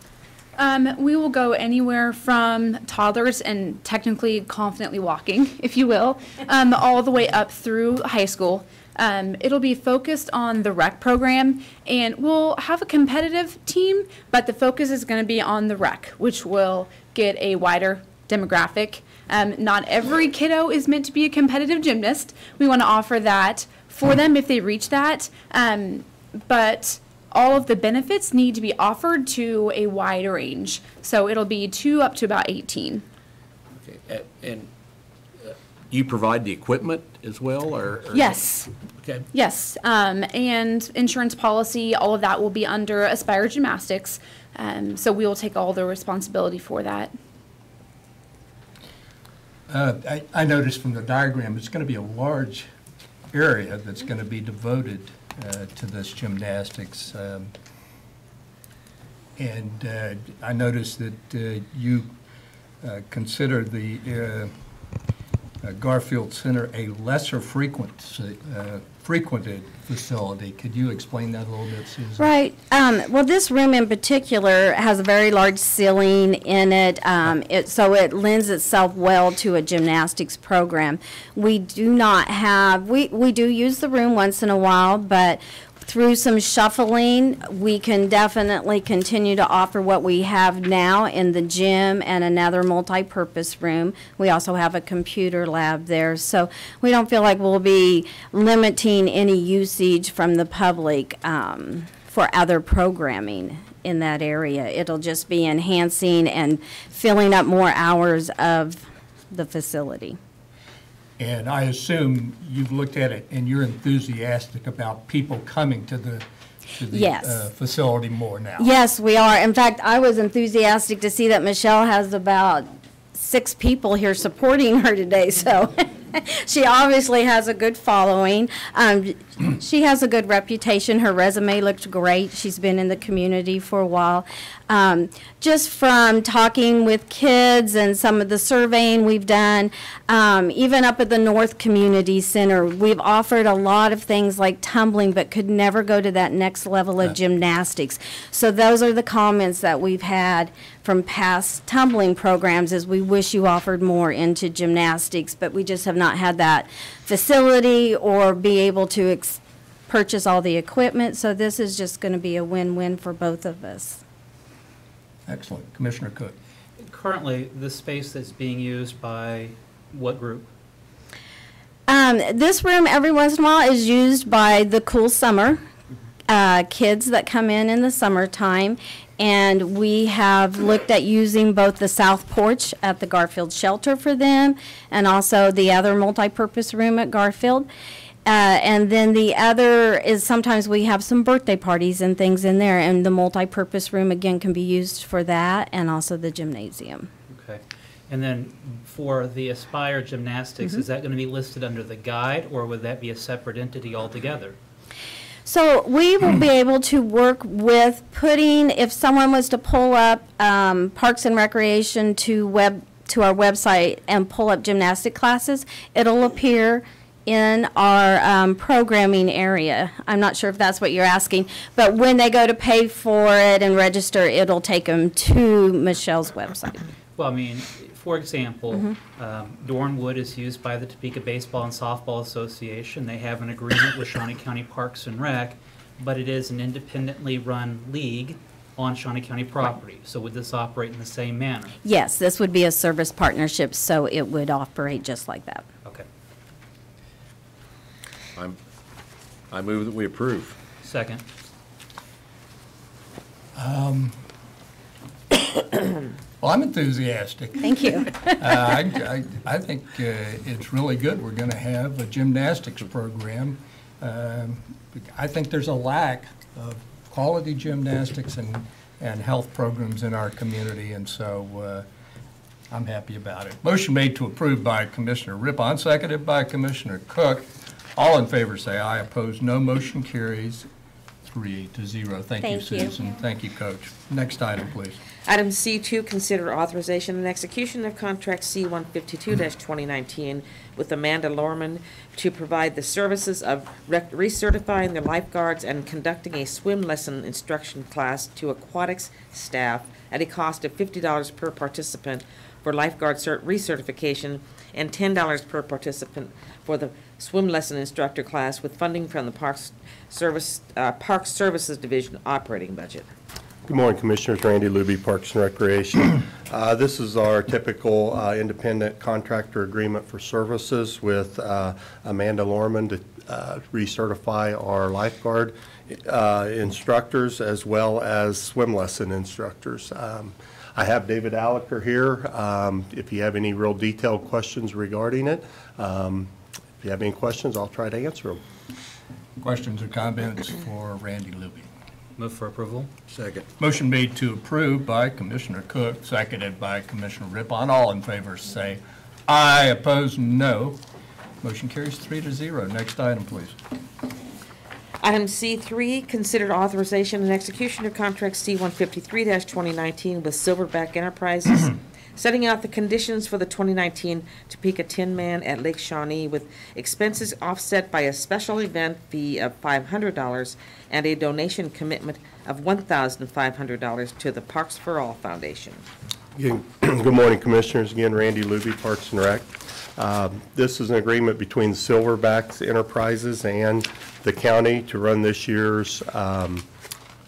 We will go anywhere from toddlers and technically confidently walking, if you will, all the way up through high school. It'll be focused on the rec program, and we'll have a competitive team, but the focus is going to be on the rec, which will get a wider demographic. Not every kiddo is meant to be a competitive gymnast. We want to offer that for them if they reach that, but all of the benefits need to be offered to a wide range. So it'll be 2 up to about 18. Okay. And you provide the equipment as well, or Yes. Okay. Yes, and insurance policy, all of that will be under Aspire Gymnastics, so we will take all the responsibility for that. I noticed from the diagram, it's going to be a large area that's going to be devoted to this gymnastics. And I noticed that you consider the Garfield Center a lesser frequented facility. Could you explain that a little bit, Susan? Right. Well, this room in particular has a very large ceiling in it, so it lends itself well to a gymnastics program. We do not have, we do use the room once in a while, but through some shuffling, we can definitely continue to offer what we have now in the gym and another multi-purpose room. We also have a computer lab there, so we don't feel like we'll be limiting any usage from the public for other programming in that area. It'll just be enhancing and filling up more hours of the facility. And I assume you've looked at it and you're enthusiastic about people coming to the Yes. Facility more now. Yes, we are. In fact, I was enthusiastic to see that Michelle has about 6 people here supporting her today, so she obviously has a good following. She has a good reputation. Her resume looked great. She's been in the community for a while. Just from talking with kids and some of the surveying we've done, even up at the North Community Center, we've offered a lot of things like tumbling, but could never go to that next level of gymnastics. So those are the comments that we've had from past tumbling programs, is we wish you offered more into gymnastics, but we just have not had that facility or be able to purchase all the equipment. So this is just going to be a win-win for both of us. Excellent. Commissioner Cook. Currently, the space that's being used by what group? This room every once in a while is used by the cool summer kids that come in the summertime, and we have looked at using both the south porch at the Garfield shelter for them and also the other multi-purpose room at Garfield. And then the other is sometimes we have some birthday parties and things in there, and the multi-purpose room again can be used for that, and also the gymnasium. Okay. And then for the Aspire Gymnastics, is that going to be listed under the guide, or would that be a separate entity altogether? So we will be able to work with putting, if someone was to pull up Parks and Recreation to our website and pull up gymnastic classes, it'll appear in our programming area. I'm not sure if that's what you're asking, but when they go to pay for it and register, it'll take them to Michelle's website. Well, I mean, for example, Dornwood is used by the Topeka Baseball and Softball Association. They have an agreement with Shawnee County Parks and Rec, but it is an independently run league on Shawnee County property. So would this operate in the same manner? Yes, this would be a service partnership, so it would operate just like that. Okay. I move that we approve. Second. Well, I'm enthusiastic. Thank you. I think it's really good. We're going to have a gymnastics program. I think there's a lack of quality gymnastics and health programs in our community, and so I'm happy about it. Motion made to approve by Commissioner Rippon, seconded by Commissioner Cook. All in favor say aye. Opposed, no. Motion carries 3-0. Thank you, Thank you. Susan. Thank you, Coach. Next item, please. Item C2, consider authorization and execution of contract C-152-2019 with Amanda Lorman to provide the services of recertifying the lifeguards and conducting a swim lesson instruction class to aquatics staff at a cost of $50 per participant for lifeguard recertification and $10 per participant for the swim lesson instructor class with funding from the Parks Services Division operating budget. Good morning, Commissioners. Randy Luby, Parks and Recreation. This is our typical independent contractor agreement for services with Amanda Lorman to recertify our lifeguard instructors as well as swim lesson instructors. I have David Aliker here if you have any real detailed questions regarding it. If you have any questions, I'll try to answer them. Questions or comments for Randy Luby? Move for approval. Second. Motion made to approve by Commissioner Cook, seconded by Commissioner Rippon. All in favor say aye. Opposed, no. Motion carries 3-0. Next item, please. Item C3, consider authorization and execution of contract C-153-2019 with Silverback Enterprises, setting out the conditions for the 2019 Topeka Tin Man at Lake Shawnee with expenses offset by a special event fee of $500 and a donation commitment of $1,500 to the Parks for All Foundation. Good morning, Commissioners. Again, Randy Luby, Parks and Rec. This is an agreement between Silverbacks Enterprises and the county to run this year's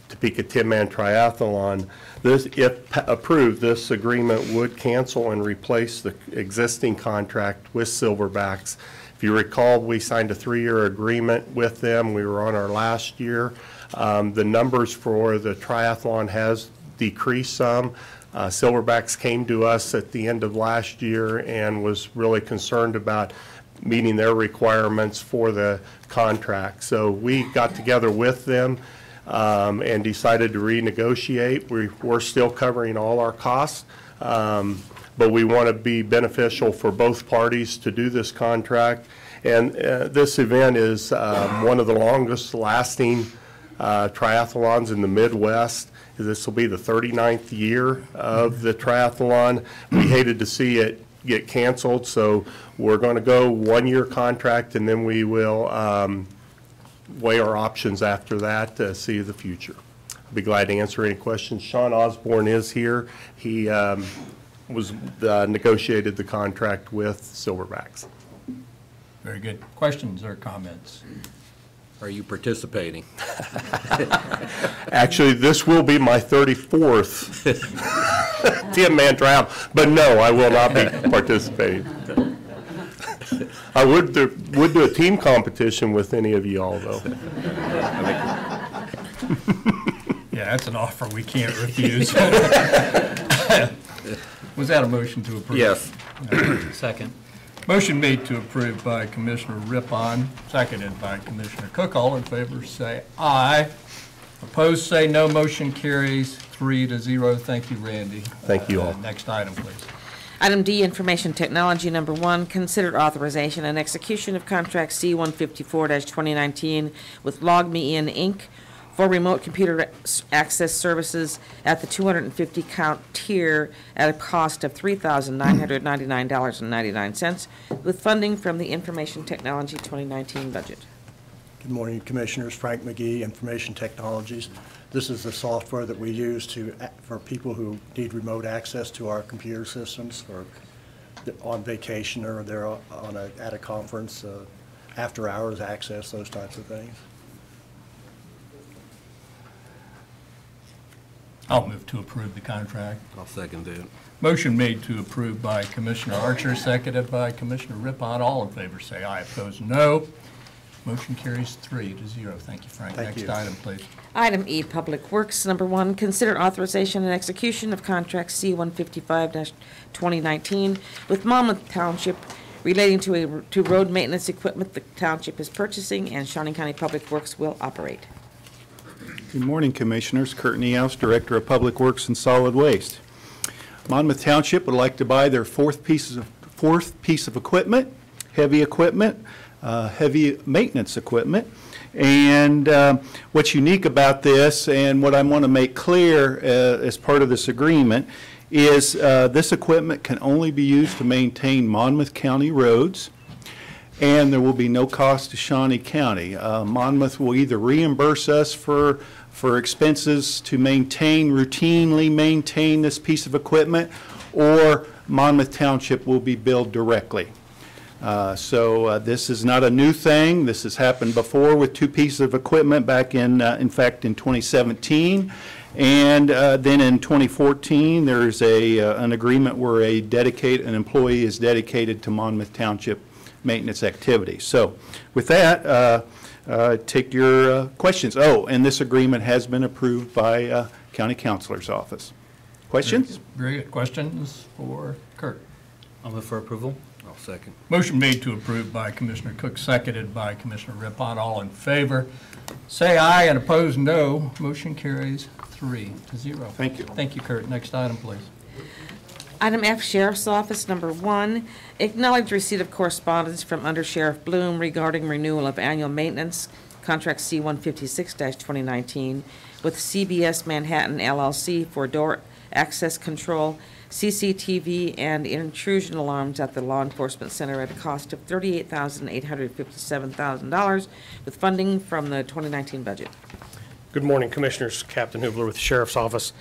Topeka Tin Man Triathlon. This, if approved, this agreement would cancel and replace the existing contract with Silverbacks. If you recall, we signed a 3-year agreement with them. We were on our last year. The numbers for the triathlon has decreased some. Silverbacks came to us at the end of last year and was really concerned about meeting their requirements for the contract. So we got together with them and decided to renegotiate. We're still covering all our costs, but we want to be beneficial for both parties to do this contract. And this event is one of the longest lasting triathlons in the Midwest. This will be the 39th year of the triathlon. We hated to see it get canceled, so we're going to go 1-year contract, and then we will weigh our options after that to see the future. I'll be glad to answer any questions. Sean Osborne is here. He negotiated the contract with Silverbacks. Very good. Questions or comments? Are you participating? Actually, this will be my 34th Tin Man trial, but no, I will not be participating. I would do a team competition with any of you all, though. Yeah, that's an offer we can't refuse. Was that a motion to approve? Yes. Second. Motion made to approve by Commissioner Rippon, seconded by Commissioner Cook. All in favor say aye. Opposed say no. Motion carries 3-0. Thank you, Randy. Thank you all. Next item, please. Item D, Information Technology, number 1, consider authorization and execution of contract C-154-2019 with LogMeIn, Inc. for remote computer access services at the 250 count tier at a cost of $3,999.99 with funding from the Information Technology 2019 budget. Good morning, Commissioners. Frank McGee, Information Technologies. This is the software that we use for people who need remote access to our computer systems, or on vacation, or they're at a conference, after hours access, those types of things. I'll move to approve the contract. I'll second that. Motion made to approve by Commissioner Archer, seconded by Commissioner Rippon. All in favor say aye. Opposed, no. Motion carries 3-0. Thank you, Frank. Thank you. Next item, please. Item E, Public Works, number 1, consider authorization and execution of contract C-155-2019 with Monmouth Township relating to road maintenance equipment the township is purchasing and Shawnee County Public Works will operate. Good morning, Commissioners. Kurt Niehaus, Director of Public Works and Solid Waste. Monmouth Township would like to buy their fourth piece of equipment, heavy maintenance equipment. And what's unique about this, and what I want to make clear as part of this agreement, is this equipment can only be used to maintain Monmouth County roads, and there will be no cost to Shawnee County. Monmouth will either reimburse us for expenses to routinely maintain this piece of equipment, or Monmouth Township will be billed directly. So this is not a new thing. This has happened before with two pieces of equipment back in fact, in 2017. And then in 2014, there's an agreement where an employee is dedicated to Monmouth Township maintenance activities. So with that, take your questions. Oh, and this agreement has been approved by County Councilor's Office. Questions? Very good. Questions for Kurt? I'll move for approval. I'll second. Motion made to approve by Commissioner Cook, seconded by Commissioner Rippon. All in favor say aye, and opposed no. Motion carries 3-0. Thank you. Thank you, Kurt. Next item, please. Item F, Sheriff's Office, number 1, acknowledge receipt of correspondence from Under Sheriff Bloom regarding renewal of annual maintenance, contract C-156-2019, with CBS Manhattan LLC for door access control, CCTV, and intrusion alarms at the Law Enforcement Center at a cost of $38,857,000 with funding from the 2019 budget. Good morning, Commissioners. Captain Hubler with the Sheriff's Office.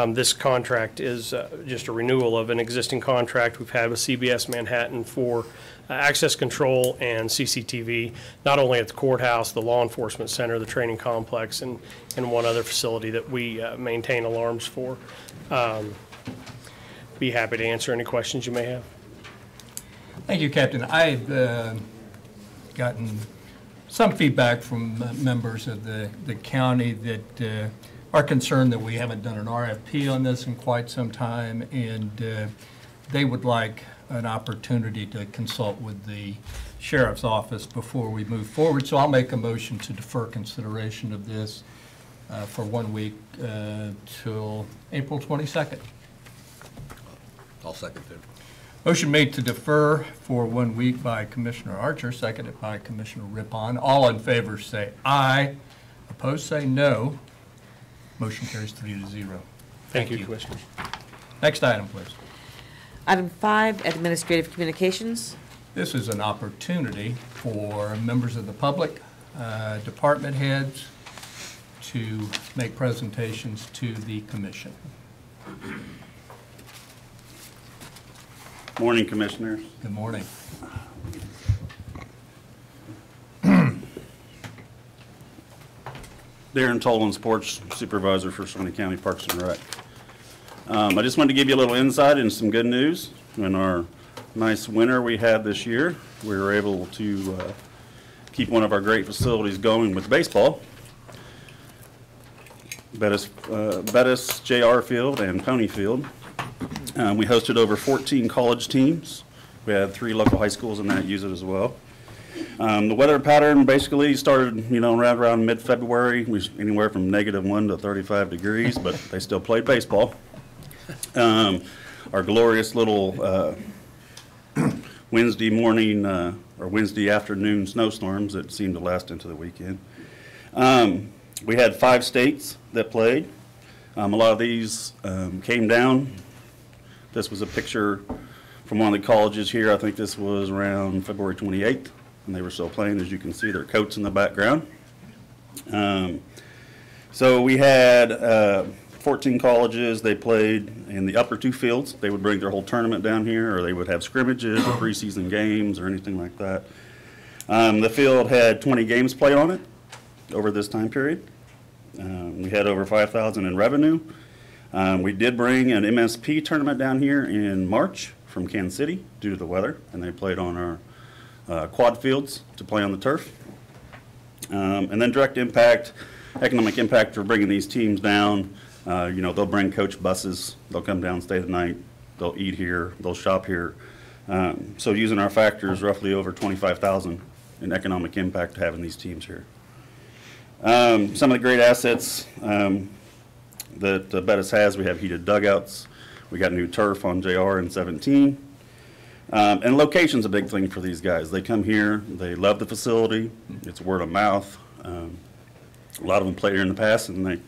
This contract is just a renewal of an existing contract we've had with CBS Manhattan for access control and CCTV, not only at the courthouse, the Law Enforcement Center, the training complex, and one other facility that we maintain alarms for. Be happy to answer any questions you may have. Thank you, Captain. I've gotten some feedback from members of the county that are concerned that we haven't done an RFP on this in quite some time, and they would like an opportunity to consult with the Sheriff's Office before we move forward. So I'll make a motion to defer consideration of this for 1 week till April 22nd. I'll second that. Motion made to defer for 1 week by Commissioner Archer, seconded by Commissioner Rippon. All in favor say aye. Opposed say no. Motion carries 3-0. Thank you, Commissioners. Next item, please. Item 5, Administrative Communications. This is an opportunity for members of the public, department heads, to make presentations to the commission. Morning, Commissioners. Good morning. Darren Tolan, Sports Supervisor for Shawnee County Parks and Rec. I just wanted to give you a little insight and some good news. In our nice winter we had this year, we were able to keep one of our great facilities going with baseball. Bettis J.R. Field and Pony Field. We hosted over 14 college teams. We had 3 local high schools in that use it as well. The weather pattern basically started, right around mid-February. We anywhere from -1 to 35 degrees, but they still played baseball. Our glorious little Wednesday morning or Wednesday afternoon snowstorms that seemed to last into the weekend. We had 5 states that played. A lot of these came down. This was a picture from one of the colleges here. I think this was around February 28th. and they were still playing. As you can see, their coats in the background. So we had 14 colleges. They played in the upper 2 fields. They would bring their whole tournament down here, or they would have scrimmages or preseason games or anything like that. The field had 20 games played on it over this time period. We had over $5,000 in revenue. We did bring an MSP tournament down here in March from Kansas City due to the weather, and they played on our quad fields to play on the turf. And then direct impact, economic impact for bringing these teams down. You know, they'll bring coach buses. They'll come down, stay the night. They'll eat here. They'll shop here. So using our factors, roughly over $25,000 in economic impact having these teams here. Some of the great assets that Bettis has, we have heated dugouts. We got new turf on JR in 17. And location's a big thing for these guys. They come here, they love the facility. It's word of mouth. A lot of them played here in the past, and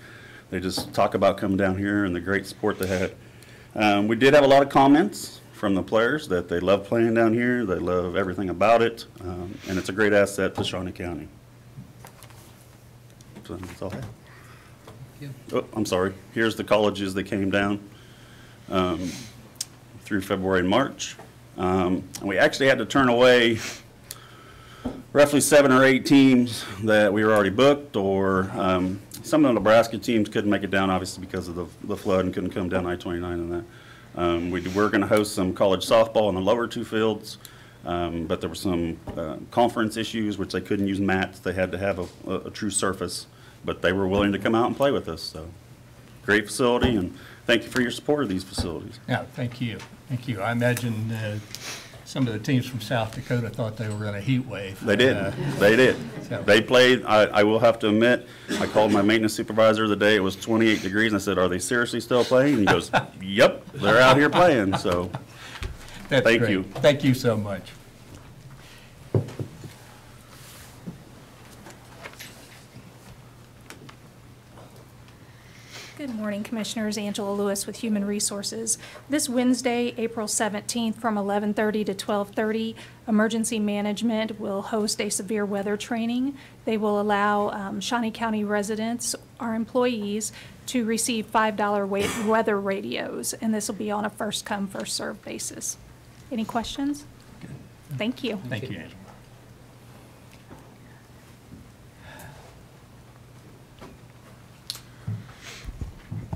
they just talk about coming down here and the great support they had. We did have a lot of comments from the players that they love playing down here. They love everything about it, and it's a great asset to Shawnee County. So that's all I have. Oh, I'm sorry. Here's the colleges that came down through February and March. And we actually had to turn away roughly 7 or 8 teams that we were already booked, or some of the Nebraska teams couldn't make it down, obviously, because of the flood and couldn't come down I-29 and that. We were going to host some college softball in the lower 2 fields, but there were some conference issues, which they couldn't use mats. They had to have a true surface, but they were willing to come out and play with us. So great facility, and thank you for your support of these facilities. Yeah, thank you. Thank you. I imagine some of the teams from South Dakota thought they were in a heat wave. They did. They did. So. They played. I will have to admit, I called my maintenance supervisor the day it was 28 degrees, and I said, "Are they seriously still playing?" And he goes, "Yep, they're out here playing." So thank great. you. Thank you so much. Good morning, Commissioners. Angela Lewis with Human Resources. This Wednesday, April 17th, from 11:30 to 12:30, Emergency Management will host a severe weather training. They will allow Shawnee County residents, our employees, to receive $5 weather radios, and this will be on a first-come, first-served basis. Any questions? Good. Thank you. Thank you, Angela.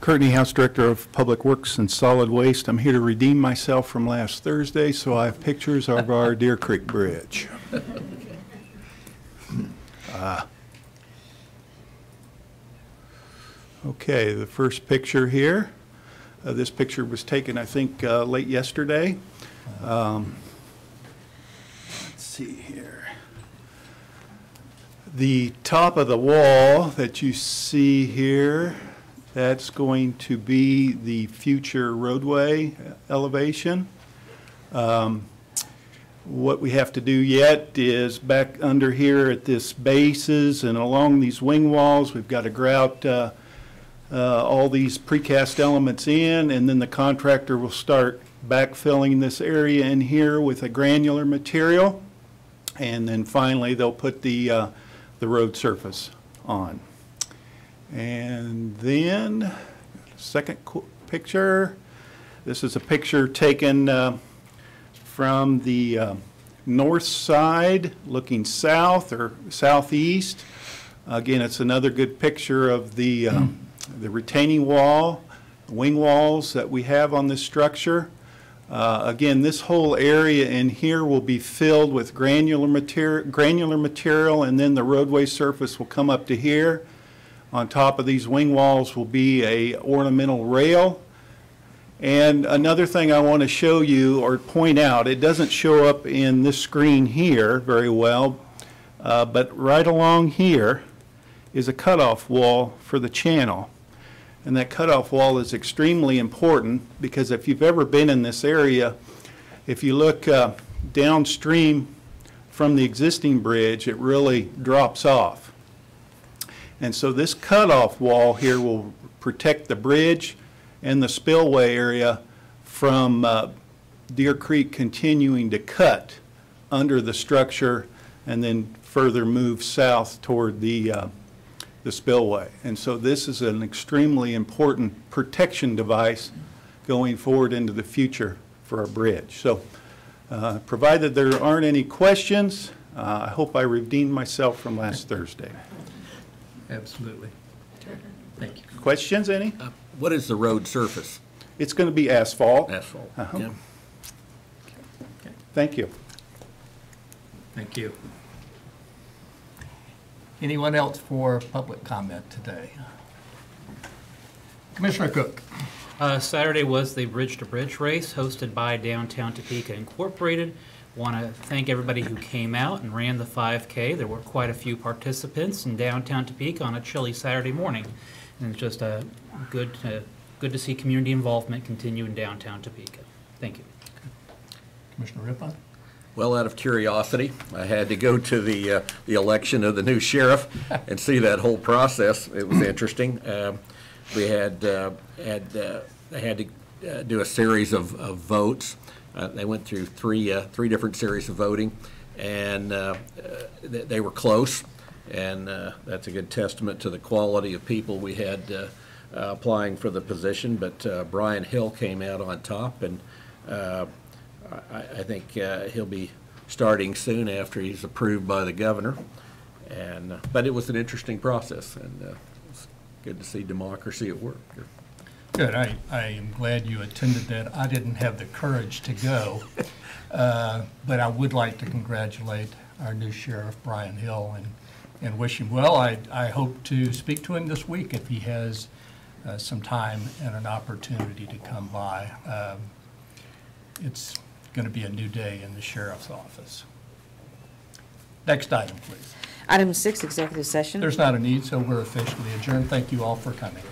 Courtney House, Director of Public Works and Solid Waste. I'm here to redeem myself from last Thursday, so I have pictures of our Deer Creek Bridge. Okay, the first picture here. This picture was taken, I think, late yesterday. Let's see here. The top of the wall that you see here, that's going to be the future roadway elevation. What we have to do yet is back under here at this bases and along these wing walls, we've got to grout all these precast elements in, and then the contractor will start backfilling this area in here with a granular material, and then finally they'll put the road surface on. And then, second picture. This is a picture taken from the north side, looking south or southeast. Again, it's another good picture of the retaining wall, wing walls that we have on this structure. Again, this whole area in here will be filled with granular material, and then the roadway surface will come up to here. On top of these wing walls will be a ornamental rail. And another thing I want to show you or point out, it doesn't show up in this screen here very well, but right along here is a cutoff wall for the channel. And that cutoff wall is extremely important because if you've ever been in this area, if you look downstream from the existing bridge, it really drops off. And so this cutoff wall here will protect the bridge and the spillway area from Deer Creek continuing to cut under the structure and then further move south toward the spillway. And so this is an extremely important protection device going forward into the future for our bridge. So provided there aren't any questions, I hope I redeemed myself from last Thursday. Absolutely. Thank you. Questions, any? What is the road surface? It's going to be asphalt. Asphalt. Uh-huh. Yeah. Thank you. Thank you. Anyone else for public comment today? Commissioner Cook. Saturday was the Bridge to Bridge race hosted by Downtown Topeka Incorporated. Want to thank everybody who came out and ran the 5K. There were quite a few participants in downtown Topeka on a chilly Saturday morning. And it's just good to see community involvement continue in downtown Topeka. Thank you. Commissioner Rippon. Well, out of curiosity, I had to go to the election of the new sheriff and see that whole process. It was interesting. We had to do a series of votes. They went through three different series of voting, and they were close. And that's a good testament to the quality of people we had applying for the position. But Brian Hill came out on top, and I think he'll be starting soon after he's approved by the governor. And but it was an interesting process, and it's good to see democracy at work. Good. I am glad you attended that. I didn't have the courage to go, but I would like to congratulate our new sheriff, Brian Hill, and wish him well. I hope to speak to him this week if he has some time and an opportunity to come by. It's going to be a new day in the sheriff's office. Next item, please. Item 6, executive session. There's not a need, so we're officially adjourned. Thank you all for coming.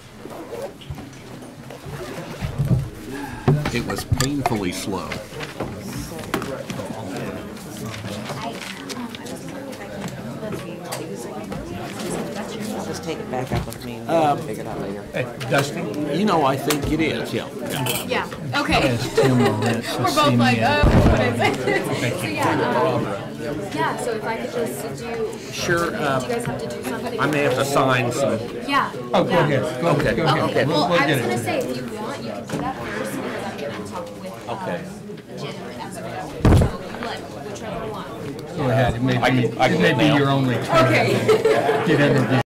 It was painfully slow. I'll just take it back up with me and we'll figure it out later. Hey, Dusty? You know, I think it is, yeah. Yeah, okay. As Tim Lawrence We're has both seen like, me oh, what is it? Thank So you. yeah, so if I could just do. Sure. Do you guys have to do something? I may have to sign some. Yeah. Oh, go ahead. Go Okay. ahead. Okay, well, We'll I get was it. gonna say, if you want, you can do that first, because I'm gonna talk with, Okay. Jen as we go. So, like, whichever one. Go ahead. It may be your only turn. Okay. Get interviewed.